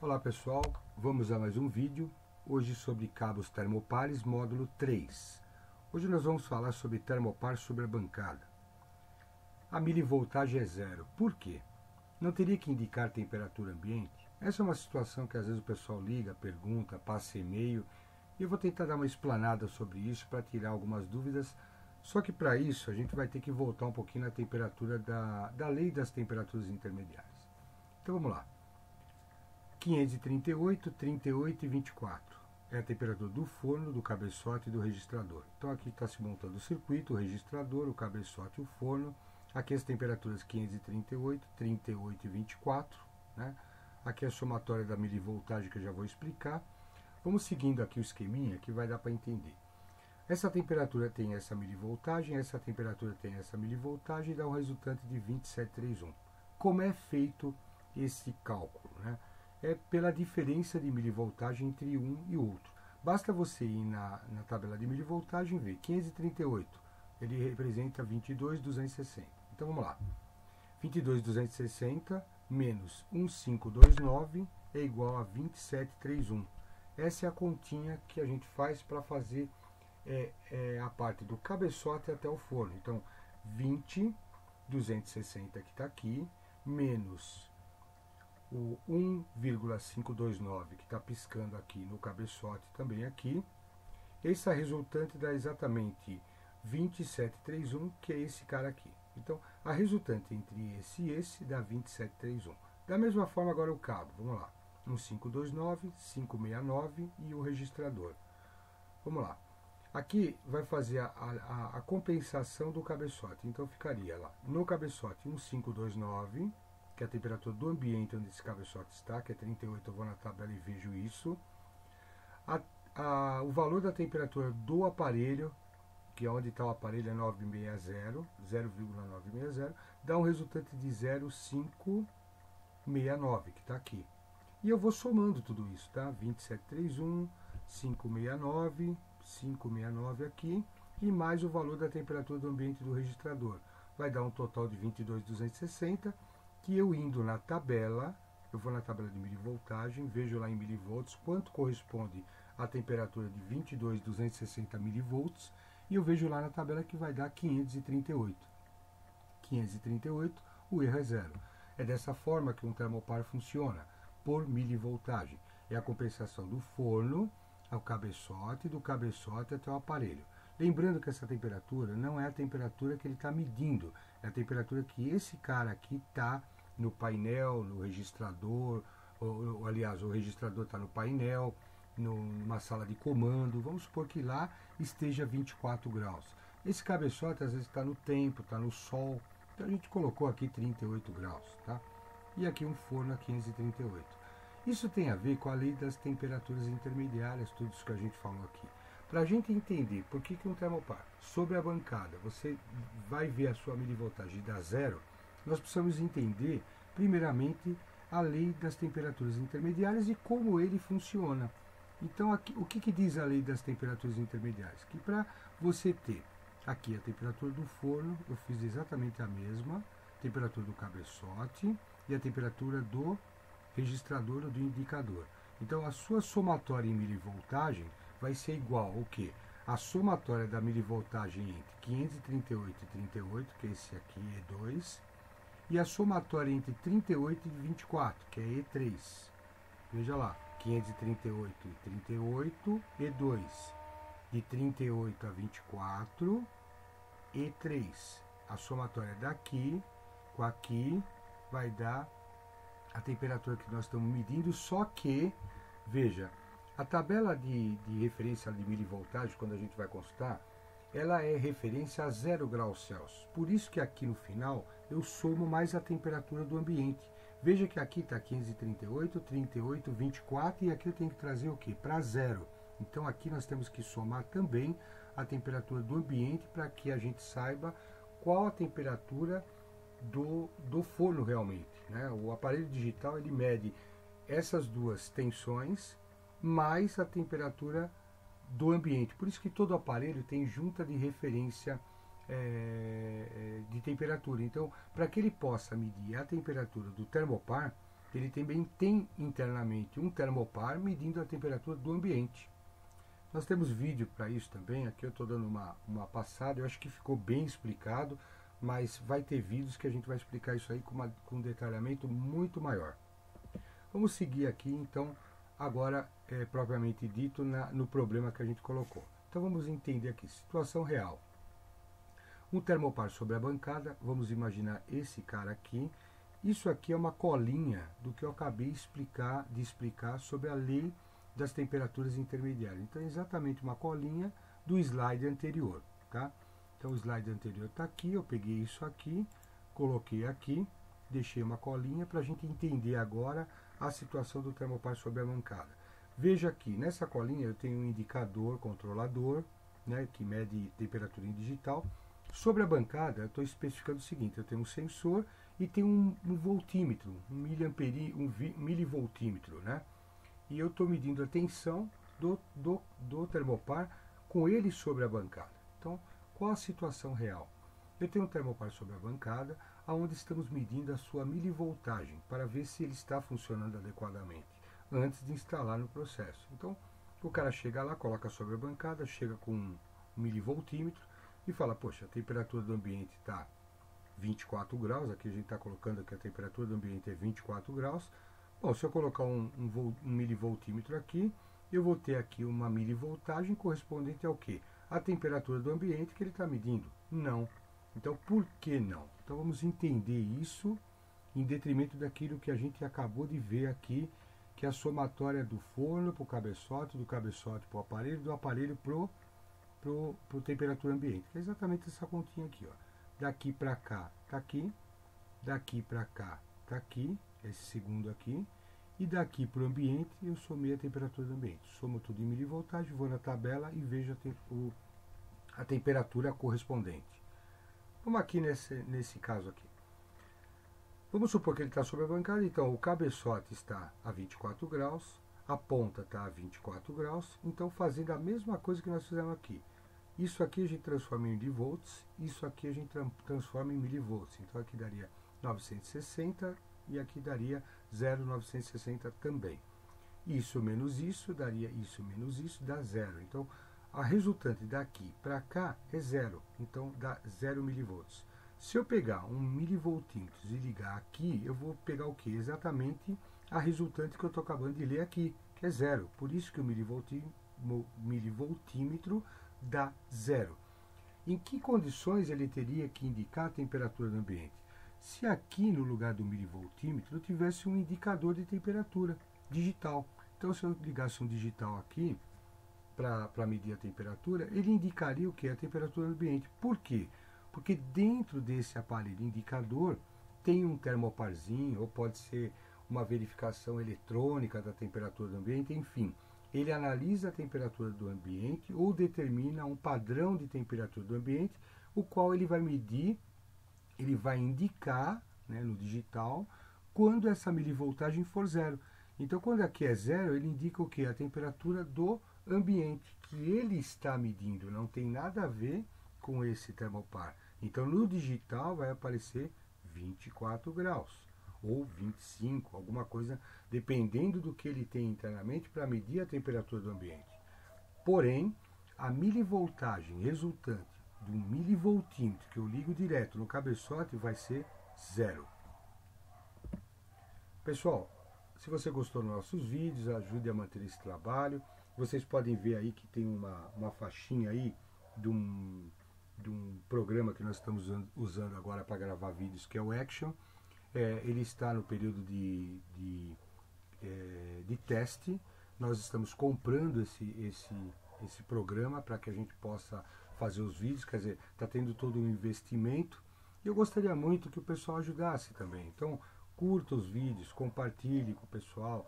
Olá pessoal, vamos a mais um vídeo, hoje sobre cabos termopares, módulo 3. Hoje nós vamos falar sobre termopar sobre a bancada. A milivoltagem é zero, por quê? Não teria que indicar temperatura ambiente? Essa é uma situação que às vezes o pessoal liga, pergunta, passa e-mail, e eu vou tentar dar uma explanada sobre isso para tirar algumas dúvidas, só que para isso a gente vai ter que voltar um pouquinho na temperatura da lei das temperaturas intermediárias. Então vamos lá. 538, 38 e 24 é a temperatura do forno, do cabeçote e do registrador. Então aqui está se montando o circuito, o registrador, o cabeçote e o forno. Aqui as temperaturas 538, 38 e 24. Né? Aqui a somatória da milivoltagem que eu já vou explicar. Vamos seguindo aqui o esqueminha que vai dar para entender. Essa temperatura tem essa milivoltagem, essa temperatura tem essa milivoltagem e dá um resultante de 2731. Como é feito esse cálculo? Né? É pela diferença de milivoltagem entre um e outro. Basta você ir na tabela de milivoltagem e ver 538, ele representa 22.260. Então vamos lá. 22.260 menos 1.529 é igual a 2731. Essa é a continha que a gente faz para fazer a parte do cabeçote até o forno. Então 20.260 que está aqui, menos o 1,529 que está piscando aqui no cabeçote também aqui. Essa resultante dá exatamente 2731, que é esse cara aqui. Então, a resultante entre esse e esse dá 2731. Da mesma forma, agora o cabo. Vamos lá. 1529, 569 e o registrador. Vamos lá. Aqui vai fazer a compensação do cabeçote. Então, ficaria lá no cabeçote 1529, que é a temperatura do ambiente onde esse cabeçote está, que é 38, eu vou na tabela e vejo isso. O valor da temperatura do aparelho, que é onde está o aparelho, é 960, 0,960, dá um resultante de 0,569, que está aqui. E eu vou somando tudo isso, tá? 2731, 569, 569 aqui, e mais o valor da temperatura do ambiente do registrador. Vai dar um total de 22.260, que eu indo na tabela, eu vou na tabela de milivoltagem, vejo lá em milivolts quanto corresponde à temperatura de 22.260 milivolts, e eu vejo lá na tabela que vai dar 538. 538, o erro é zero. É dessa forma que um termopar funciona, por milivoltagem. É a compensação do forno ao cabeçote, do cabeçote até o aparelho. Lembrando que essa temperatura não é a temperatura que ele está medindo, é a temperatura que esse cara aqui está no painel, no registrador, aliás, o registrador está no painel, numa sala de comando. Vamos supor que lá esteja 24 graus. Esse cabeçote às vezes está no tempo, está no sol, então a gente colocou aqui 38 graus, tá? E aqui um forno a 538. Isso tem a ver com a lei das temperaturas intermediárias, tudo isso que a gente falou aqui. Para a gente entender por que um termopar sobre a bancada você vai ver a sua milivoltagem dar zero, nós precisamos entender, primeiramente, a lei das temperaturas intermediárias e como ele funciona. Então, aqui, o que diz a lei das temperaturas intermediárias? Que para você ter aqui a temperatura do forno, eu fiz exatamente a mesma, temperatura do cabeçote e a temperatura do registrador ou do indicador. Então, a sua somatória em milivoltagem vai ser igual ao quê? A somatória da milivoltagem entre 538 e 38, que é esse aqui, E2, e a somatória entre 38 e 24, que é E3. Veja lá, 538 e 38, E2. De 38 a 24, E3. A somatória daqui com aqui vai dar a temperatura que nós estamos medindo, só que, veja, a tabela de referência de milivoltagem, quando a gente vai consultar, ela é referência a 0 graus Celsius. Por isso que aqui no final eu somo mais a temperatura do ambiente. Veja que aqui está 538, 38, 24 e aqui eu tenho que trazer o quê? Para zero. Então aqui nós temos que somar também a temperatura do ambiente para que a gente saiba qual a temperatura do forno realmente. Né? O aparelho digital ele mede essas duas tensões mais a temperatura do ambiente. Por isso que todo aparelho tem junta de referência de temperatura. Então, para que ele possa medir a temperatura do termopar, ele também tem internamente um termopar medindo a temperatura do ambiente. Nós temos vídeo para isso também, aqui eu estou dando uma passada, eu acho que ficou bem explicado, mas vai ter vídeos que a gente vai explicar isso aí com um detalhamento muito maior. Vamos seguir aqui então, agora propriamente dito, no problema que a gente colocou. Então vamos entender aqui, situação real. Um termopar sobre a bancada, vamos imaginar esse cara aqui. Isso aqui é uma colinha do que eu acabei de explicar sobre a lei das temperaturas intermediárias. Então é exatamente uma colinha do slide anterior, tá? Então o slide anterior está aqui, eu peguei isso aqui, coloquei aqui, deixei uma colinha para a gente entender agora a situação do termopar sobre a bancada. Veja aqui, nessa colinha eu tenho um indicador controlador, né, que mede temperatura em digital. Sobre a bancada eu estou especificando o seguinte, eu tenho um sensor e tenho um voltímetro, um milivoltímetro, né? E eu estou medindo a tensão do termopar com ele sobre a bancada. Então, qual a situação real? Eu tenho um termopar sobre a bancada, onde estamos medindo a sua milivoltagem, para ver se ele está funcionando adequadamente, antes de instalar no processo. Então, o cara chega lá, coloca sobre a bancada, chega com um milivoltímetro e fala, poxa, a temperatura do ambiente está 24 graus, aqui a gente está colocando que a temperatura do ambiente é 24 graus. Bom, se eu colocar um milivoltímetro aqui, eu vou ter aqui uma milivoltagem correspondente ao quê? A temperatura do ambiente que ele está medindo? Não. Então, por que não? Então, vamos entender isso em detrimento daquilo que a gente acabou de ver aqui, que é a somatória do forno para o cabeçote, do cabeçote para o aparelho, do aparelho para a temperatura ambiente. Que é exatamente essa continha aqui, ó. Daqui para cá está aqui, daqui para cá está aqui, esse segundo aqui, e daqui para o ambiente eu somei a temperatura do ambiente. Somo tudo em milivoltagem, vou na tabela e vejo a temperatura correspondente. Vamos aqui nesse caso aqui. Vamos supor que ele está sobre a bancada, então o cabeçote está a 24 graus, a ponta está a 24 graus, então fazendo a mesma coisa que nós fizemos aqui. Isso aqui a gente transforma em milivolts, isso aqui a gente transforma em milivolts. Então aqui daria 960 e aqui daria 0,960 também. Isso menos isso daria isso menos isso, dá zero. Então a resultante daqui para cá é zero, então dá 0 milivolts. Se eu pegar um milivoltímetro e ligar aqui, eu vou pegar o que? Exatamente a resultante que eu estou acabando de ler aqui, que é zero. Por isso que o milivoltímetro dá zero. Em que condições ele teria que indicar a temperatura do ambiente? Se aqui no lugar do milivoltímetro eu tivesse um indicador de temperatura digital. Então se eu ligasse um digital aqui para medir a temperatura, ele indicaria o que? A temperatura do ambiente. Por quê? Porque dentro desse aparelho indicador tem um termoparzinho, ou pode ser uma verificação eletrônica da temperatura do ambiente, enfim. Ele analisa a temperatura do ambiente ou determina um padrão de temperatura do ambiente, o qual ele vai medir, ele vai indicar, né, no digital, quando essa milivoltagem for zero. Então, quando aqui é zero, ele indica o que? A temperatura do ambiente, que ele está medindo, não tem nada a ver com esse termopar. Então, no digital vai aparecer 24 graus. Ou 25, alguma coisa, dependendo do que ele tem internamente para medir a temperatura do ambiente. Porém, a milivoltagem resultante de um milivoltímetro que eu ligo direto no cabeçote vai ser zero. Pessoal, se você gostou dos nossos vídeos, ajude a manter esse trabalho. Vocês podem ver aí que tem uma faixinha aí de um programa que nós estamos usando agora para gravar vídeos, que é o Action. Ele está no período de teste. Nós estamos comprando esse programa para que a gente possa fazer os vídeos, quer dizer, está tendo todo um investimento. E eu gostaria muito que o pessoal ajudasse também. Então, curta os vídeos, compartilhe com o pessoal.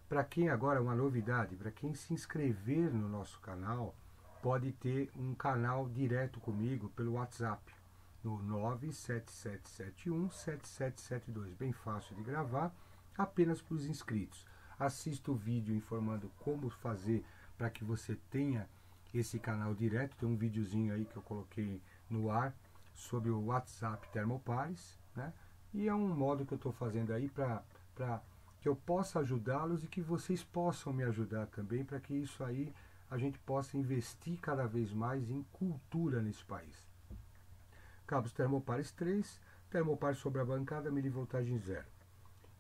Para quem agora, uma novidade, para quem se inscrever no nosso canal, pode ter um canal direto comigo pelo WhatsApp. No 977717772, bem fácil de gravar, apenas para os inscritos. Assista o vídeo informando como fazer para que você tenha esse canal direto. Tem um videozinho aí que eu coloquei no ar sobre o WhatsApp Termopares, né? E é um modo que eu estou fazendo aí para que eu possa ajudá-los e que vocês possam me ajudar também, para que isso aí a gente possa investir cada vez mais em cultura nesse país. Cabos termopares 3, termopar sobre a bancada, milivoltagem 0.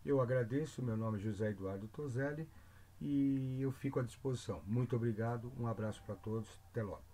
Eu agradeço, meu nome é José Eduardo Toselli e eu fico à disposição. Muito obrigado, um abraço para todos, até logo.